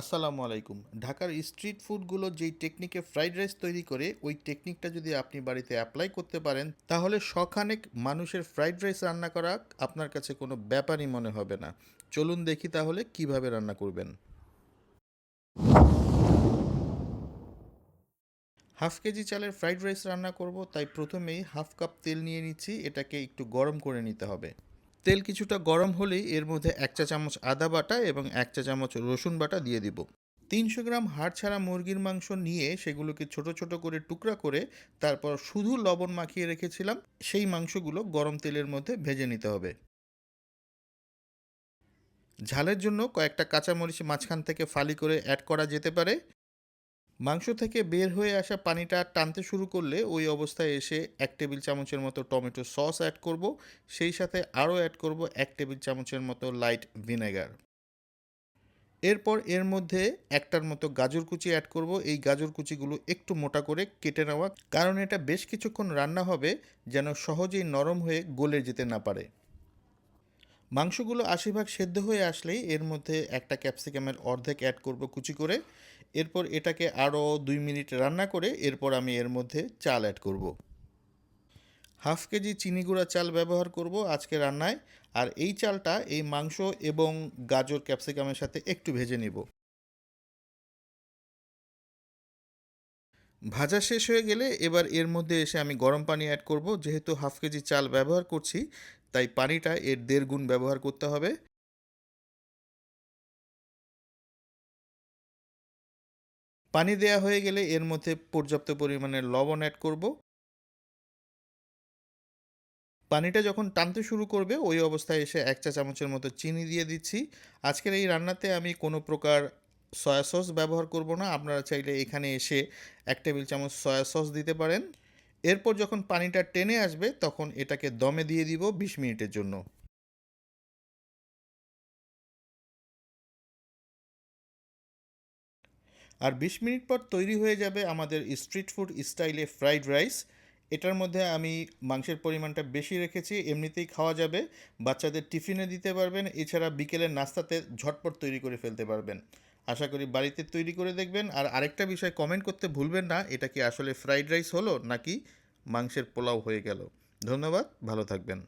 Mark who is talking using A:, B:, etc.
A: আসসালামু আলাইকুম। ঢাকার স্ট্রিট ফুডগুলো যেই টেকনিকে ফ্রাইড রাইস তৈরি করে, ওই টেকনিকটা যদি আপনি বাড়িতে অ্যাপ্লাই করতে পারেন, তাহলে শখানেক মানুষের ফ্রাইড রাইস রান্না করা আপনার কাছে কোনো ব্যাপারই মনে হবে না। চলুন দেখি তাহলে কিভাবে রান্না করবেন। হাফ কেজি চালের ফ্রাইড রাইস রান্না করব, তাই প্রথমেই হাফ কাপ তেল নিয়ে নিচ্ছি। এটাকে একটু গরম করে নিতে হবে। তেল কিছুটা গরম হলেই এর মধ্যে 1 চা চামচ আদা বাটা এবং 1 চা চামচ রসুন বাটা দিয়ে দিব। 300 গ্রাম হাড় ছাড়া মুরগির মাংস নিয়ে সেগুলোকে ছোট ছোট করে টুকরা করে তারপর শুধু লবণ মাখিয়ে রেখেছিলাম, সেই মাংসগুলো গরম তেলের মধ্যে ভেজে নিতে হবে। ঝালের জন্য কয়েকটা কাঁচামরিচ মাঝখান থেকে ফালি করে অ্যাড করা যেতে পারে। মাংস থেকে বের হয়ে আসা পানিটা টানতে শুরু করলে ওই অবস্থায় এসে 1 টেবিল চামচের মতো টমেটো সস অ্যাড করব। সেই সাথে আরও অ্যাড করব 1 টেবিল চামচের মতো লাইট ভিনেগার। এরপর এর মধ্যে একটার মতো গাজর কুচি অ্যাড করব। এই গাজর কুচিগুলো একটু মোটা করে কেটে নেওয়া, কারণ এটা বেশ কিছুক্ষণ রান্না হবে, যেন সহজেই নরম হয়ে গলে যেতে না পারে। মাংসগুলো 80% সেদ্ধ হয়ে আসলেই এর মধ্যে একটা ক্যাপসিকামের অর্ধেক অ্যাড করব কুচি করে। এরপর এটাকে আরও 2 মিনিট রান্না করে এরপর আমি এর মধ্যে চাল অ্যাড করব। হাফ কেজি চিনি গুঁড়া চাল ব্যবহার করব আজকে রান্নায়। আর এই চালটা এই মাংস এবং গাজর ক্যাপসিকামের সাথে একটু ভেজে নিব। ভাজা শেষ হয়ে গেলে এবার এর মধ্যে এসে আমি গরম পানি অ্যাড করব। যেহেতু হাফ কেজি চাল ব্যবহার করছি, তাই পানিটা এর 1.5 গুণ ব্যবহার করতে হবে। পানি দেয়া হয়ে গেলে এর মধ্যে পর্যাপ্ত পরিমাণে লবণ অ্যাড করব। পানিটা যখন টানতে শুরু করবে ওই অবস্থায় এসে 1 চা চামচের মতো চিনি দিয়ে দিচ্ছি। আজকের এই রান্নাতে আমি কোনো প্রকার সয়া সস ব্যবহার করব না। আপনারা চাইলে এখানে এসে 1 টেবিল চামচ সয়া সস দিতে পারেন। এরপর যখন পানিটা টেনে আসবে তখন এটাকে দমে দিয়ে দিব 20 মিনিটের জন্য। আর 20 মিনিট পর তৈরি হয়ে যাবে আমাদের স্ট্রিট ফুড স্টাইলে ফ্রাইড রাইস। এটার মধ্যে আমি মাংসের পরিমাণটা বেশি রেখেছি, এমনিতেই খাওয়া যাবে। বাচ্চাদের টিফিনে দিতে পারবেন, এছাড়া বিকেলের নাস্তাতে ঝটপট তৈরি করে ফেলতে পারবেন। আশা করি বাড়িতে তৈরি করে দেখবেন। আর আরেকটা বিষয় কমেন্ট করতে ভুলবেন না, এটা কি আসলে ফ্রাইড রাইস হলো নাকি মাংসের পোলাও হয়ে গেল। ধন্যবাদ, ভালো থাকবেন।